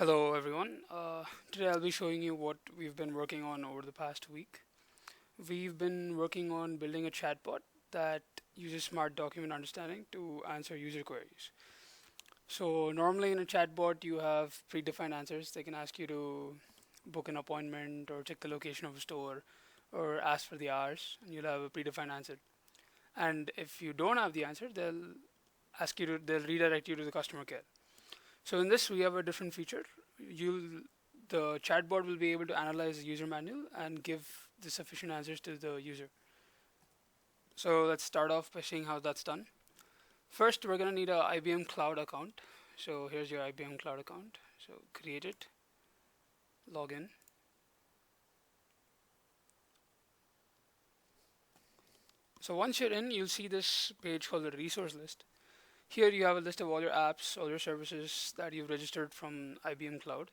Hello everyone. Today I'll be showing you what we've been working on over the past week. We've been working on building a chatbot that uses smart document understanding to answer user queries. So normally in a chatbot you have predefined answers. They can ask you to book an appointment or check the location of a store or ask for the hours and you'll have a predefined answer. And if you don't have the answer, they'll redirect you to the customer care. So in this, we have a different feature. The chatbot will be able to analyze the user manual and give the sufficient answers to the user. So let's start off by seeing how that's done. First, we're going to need a IBM Cloud account. So here's your IBM Cloud account. So create it, log in. So once you're in, you'll see this page called the resource list. Here you have a list of all your apps, all your services that you've registered from IBM Cloud.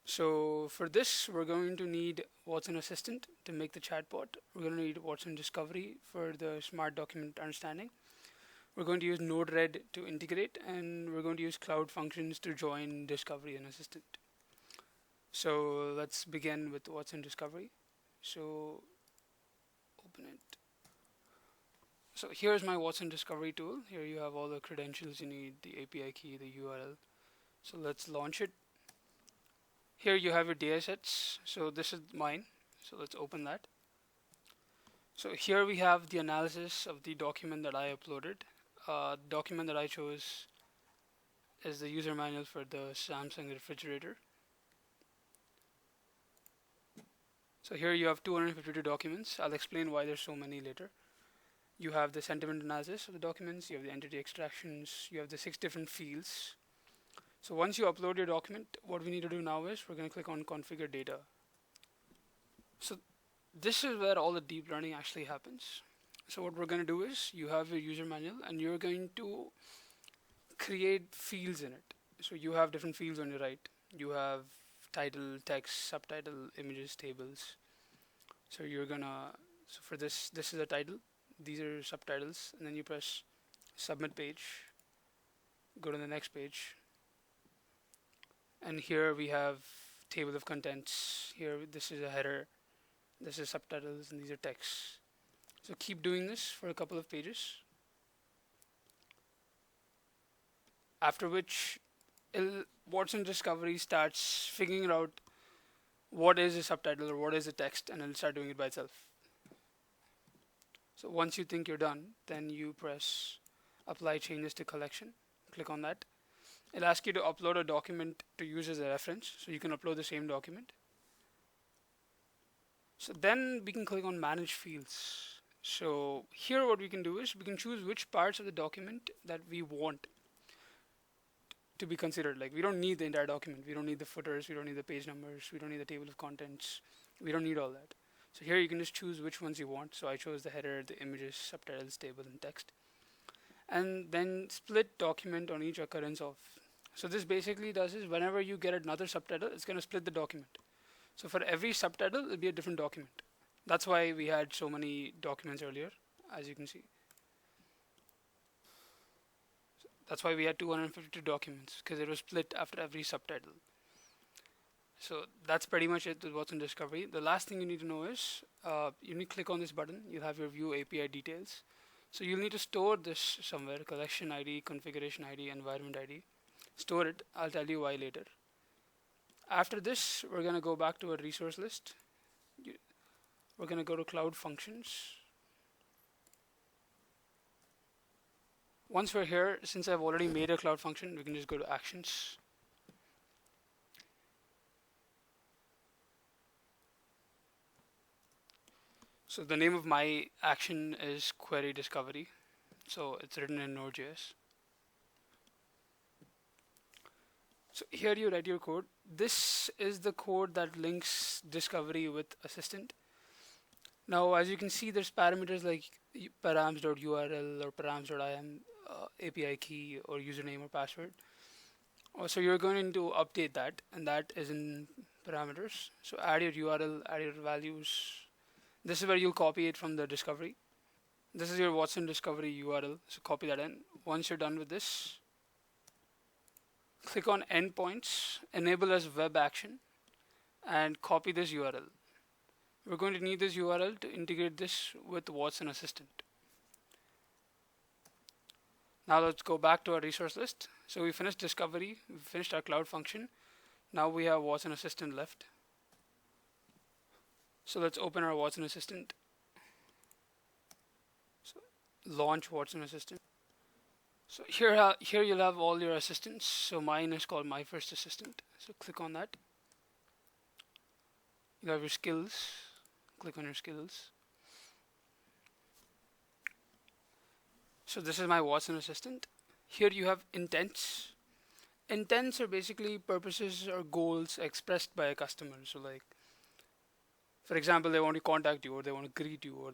So for this, we're going to need Watson Assistant to make the chatbot. We're going to need Watson Discovery for the smart document understanding. We're going to use Node-RED to integrate, and we're going to use Cloud Functions to join Discovery and Assistant. So let's begin with Watson Discovery. So open it. So here's my Watson Discovery tool. Here you have all the credentials you need, the API key, the URL. So let's launch it. Here you have your datasets. So this is mine. So let's open that. So here we have the analysis of the document that I uploaded. The document that I chose is the user manual for the Samsung refrigerator. So here you have 252 documents. I'll explain why there's so many later. You have the sentiment analysis of the documents, you have the entity extractions, you have the 6 different fields. So once you upload your document, what we need to do now is we're going to click on configure data. So this is where all the deep learning actually happens. So what we're going to do is you have your user manual and you're going to create fields in it. So you have different fields on your right. You have title, text, subtitle, images, tables. So so for this is a title. These are subtitles, and then you press submit page, go to the next page, and here we have table of contents. Here this is a header, this is subtitles, and these are texts. So keep doing this for a couple of pages, after which Watson Discovery starts figuring out what is a subtitle or what is a text, and it'll start doing it by itself. So once you think you're done, then you press apply changes to collection. Click on that. It'll ask you to upload a document to use as a reference. So you can upload the same document. So then we can click on manage fields. So here what we can do is we can choose which parts of the document that we want to be considered. Like we don't need the entire document. We don't need the footers. We don't need the page numbers. We don't need the table of contents. We don't need all that. So here you can just choose which ones you want. So I chose the header, the images, subtitles, table, and text. And then split document on each occurrence of. So this basically does is whenever you get another subtitle, it's going to split the document. So for every subtitle, it'll be a different document. That's why we had so many documents earlier, as you can see. So that's why we had 252 documents, because it was split after every subtitle. So that's pretty much it with Watson Discovery. The last thing you need to know is you need to click on this button. You'll have your view API details. So you'll need to store this somewhere, collection ID, configuration ID, environment ID. Store it. I'll tell you why later. After this, we're going to go back to our resource list. We're going to go to Cloud Functions. Once we're here, since I've already made a Cloud Function, we can just go to Actions. So the name of my action is Query Discovery. So it's written in Node.js. So here you write your code. This is the code that links Discovery with Assistant. Now, as you can see, there's parameters like params.url or params.im, API key or username or password. So you're going to update that, and that is in parameters. So add your URL, add your values. This is where you'll copy it from the discovery. This is your Watson Discovery URL, so copy that in. Once you're done with this, Click on endpoints, enable as web action, and copy this URL. We're going to need this URL to integrate this with Watson Assistant. Now let's go back to our resource list. So we finished discovery, we finished our cloud function. Now we have Watson Assistant left. So let's open our Watson Assistant. So launch Watson Assistant. So here you'll have all your assistants. So mine is called My First Assistant. So click on that. You have your skills. Click on your skills. So this is my Watson Assistant. Here you have intents. Intents are basically purposes or goals expressed by a customer. So like, for example, they want to contact you or they want to greet you, or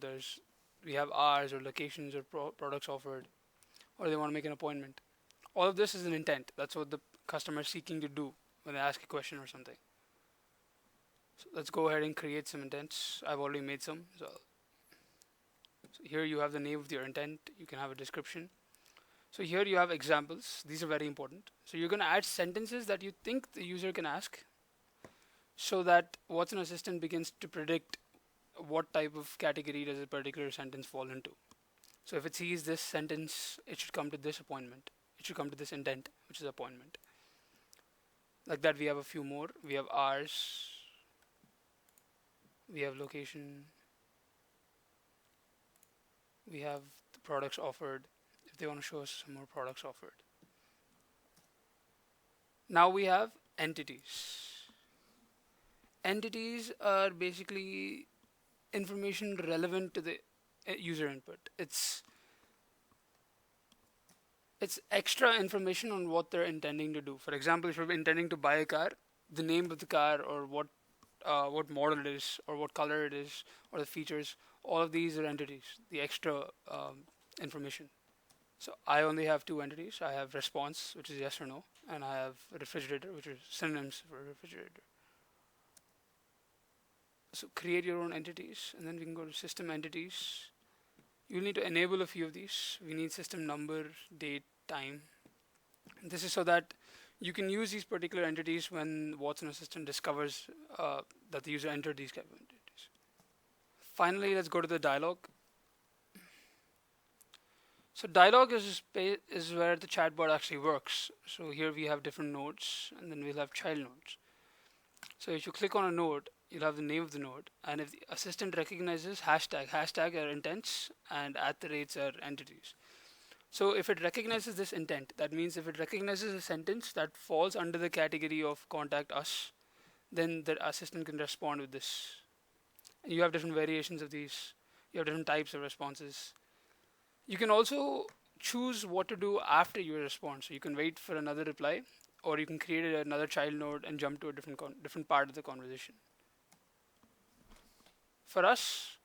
we have hours or locations or products offered, or they want to make an appointment. All of this is an intent. That's what the customer is seeking to do when they ask a question or something. So let's go ahead and create some intents. I've already made some. So here you have the name of your intent. You can have a description. So here you have examples. These are very important. So you're going to add sentences that you think the user can ask, so that Watson Assistant begins to predict what type of category does a particular sentence fall into. So if it sees this sentence, it should come to this appointment. It should come to this intent, which is appointment. Like that, we have a few more. We have hours. We have location. We have the products offered, if they want to show us some more products offered. Now we have entities. Entities are basically information relevant to the user input. It's extra information on what they're intending to do. For example, if you're intending to buy a car, the name of the car, or what model it is, or what color it is, or the features, all of these are entities, the extra information. So I only have two entities. I have response, which is yes or no, and I have refrigerator, which is synonyms for refrigerator. So create your own entities, and then we can go to system entities. You'll need to enable a few of these. We need system number, date, time. And this is so that you can use these particular entities when Watson Assistant discovers that the user entered these kind of entities. Finally, let's go to the dialog. So dialog is where the chatbot actually works. So here we have different nodes, and then we'll have child nodes. So if you click on a node, you'll have the name of the node, and if the assistant recognizes hashtag are intents, and at the rates are entities. So if it recognizes this intent, that means if it recognizes a sentence that falls under the category of contact us, then the assistant can respond with this. And you have different variations of these. You have different types of responses. You can also choose what to do after you respond. So you can wait for another reply, or you can create another child node and jump to a different part of the conversation. For us,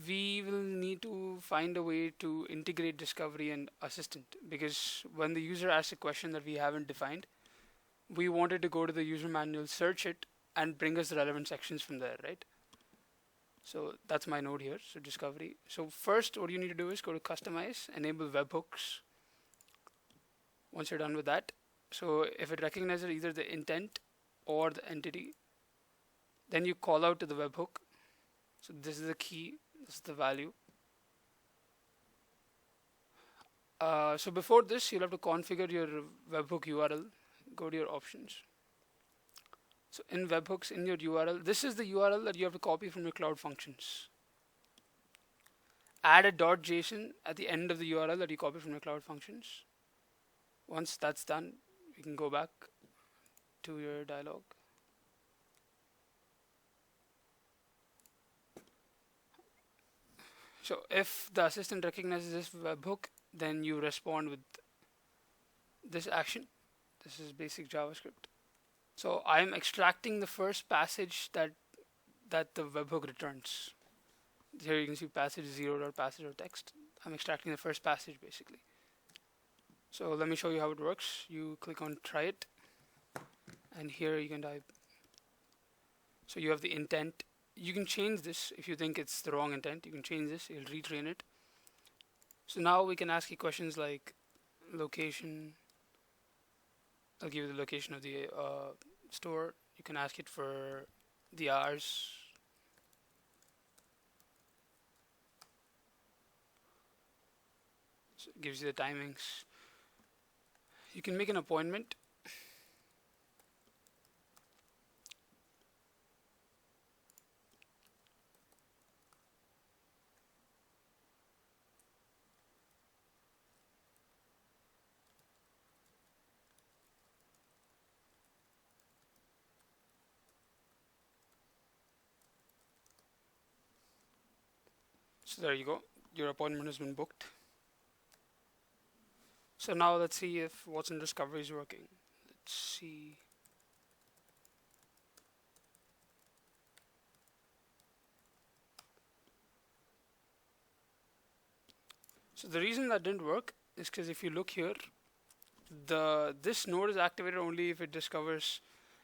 we will need to find a way to integrate discovery and assistant, because when the user asks a question that we haven't defined, we wanted to go to the user manual, search it, and bring us the relevant sections from there, right? So that's my node here, so discovery. So first, what you need to do is go to customize, enable webhooks. Once you're done with that, so if it recognizes either the intent or the entity, then you call out to the webhook. So this is the key, this is the value. So before this, you'll have to configure your webhook URL. Go to your options. So in webhooks, in your URL, this is the URL that you have to copy from your cloud functions. Add a .json at the end of the URL that you copy from your cloud functions. Once that's done, you can go back to your dialog. So if the assistant recognizes this webhook, then you respond with this action. This is basic JavaScript. So I'm extracting the first passage that the webhook returns. Here you can see passage 0.passage.text. I'm extracting the first passage basically. So let me show you how it works. You click on try it, and here you can type. So you have the intent. You can change this if you think it's the wrong intent. You can change this. You'll retrain it. So now we can ask you questions like location, I'll give you the location of the store. You can ask it for the hours. So it gives you the timings. You can make an appointment. So there you go. Your appointment has been booked. So now let's see if Watson Discovery is working. Let's see. So the reason that didn't work is because if you look here, this node is activated only if it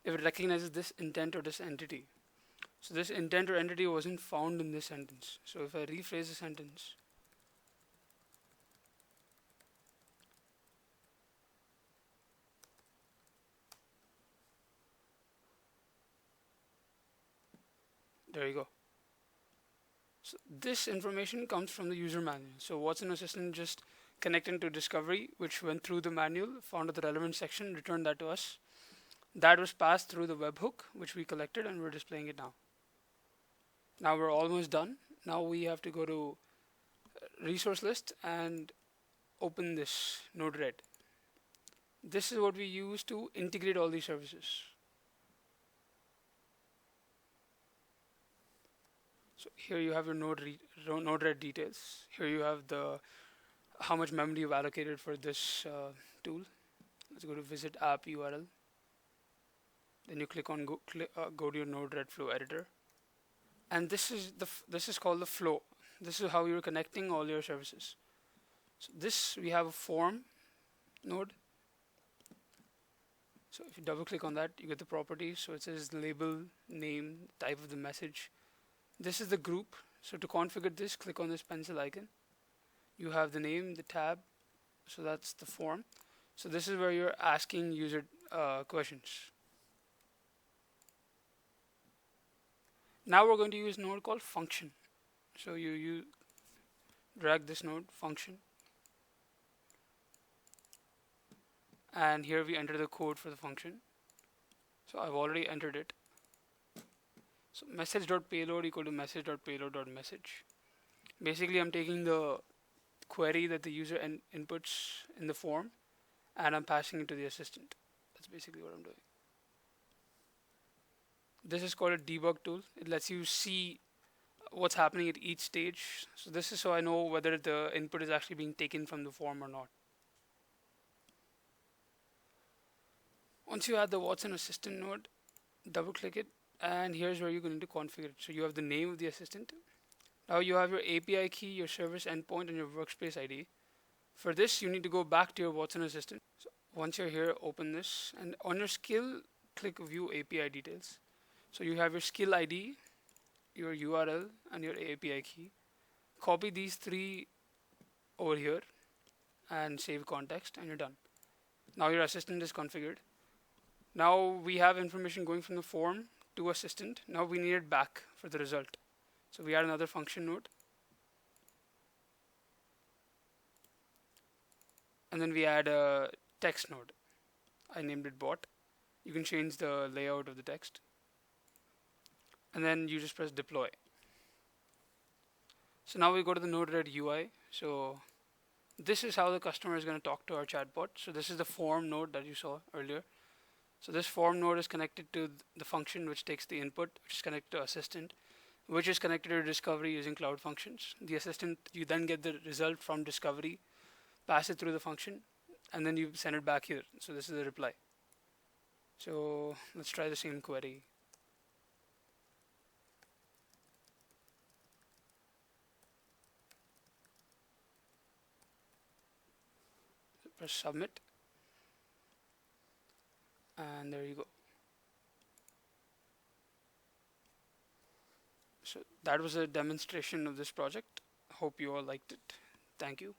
recognizes this intent or this entity. So this intent or entity wasn't found in this sentence. So if I rephrase the sentence, there you go. So this information comes from the user manual. So Watson Assistant just connected to Discovery, which went through the manual, found the relevant section, returned that to us. That was passed through the webhook, which we collected, and we're displaying it now. Now we're almost done. Now we have to go to resource list and open this Node-RED. This is what we use to integrate all these services. So here you have your Node-RED details. Here you have how much memory you've allocated for this tool. Let's go to visit app URL. Then you click on go to your Node-RED flow editor, and this is called the flow. This is how you're connecting all your services. So this we have a form node. So if you double click on that, you get the properties. So it says label, name, type of the message. This is the group. So to configure this, click on this pencil icon. You have the name, the tab. So that's the form. So this is where you're asking user questions. Now we're going to use a node called function. So you drag this node function, and here we enter the code for the function. So I've already entered it. So message.payload equal to message.payload.message. Basically, I'm taking the query that the user inputs in the form, and I'm passing it to the assistant. That's basically what I'm doing. This is called a debug tool. It lets you see what's happening at each stage. So this is so I know whether the input is actually being taken from the form or not. Once you add the Watson Assistant node, double click it, and here's where you're going to configure it. So you have the name of the assistant. Now you have your API key, your service endpoint, and your workspace ID. For this, you need to go back to your Watson Assistant. So once you're here, open this, and on your skill, click View API Details. So you have your skill ID, your URL, and your API key. Copy these three over here and save context, and you're done. Now your assistant is configured. Now we have information going from the form to assistant. Now we need it back for the result. So we add another function node. And then we add a text node. I named it bot. You can change the layout of the text. And then you just press deploy. So now we go to the Node-RED UI. So this is how the customer is going to talk to our chatbot. So this is the form node that you saw earlier. So this form node is connected to the function which takes the input, which is connected to assistant, which is connected to discovery using cloud functions. The assistant, you then get the result from discovery, pass it through the function, and then you send it back here. So this is the reply. So let's try the same query. Press submit, and there you go. So that was a demonstration of this project. Hope you all liked it. Thank you.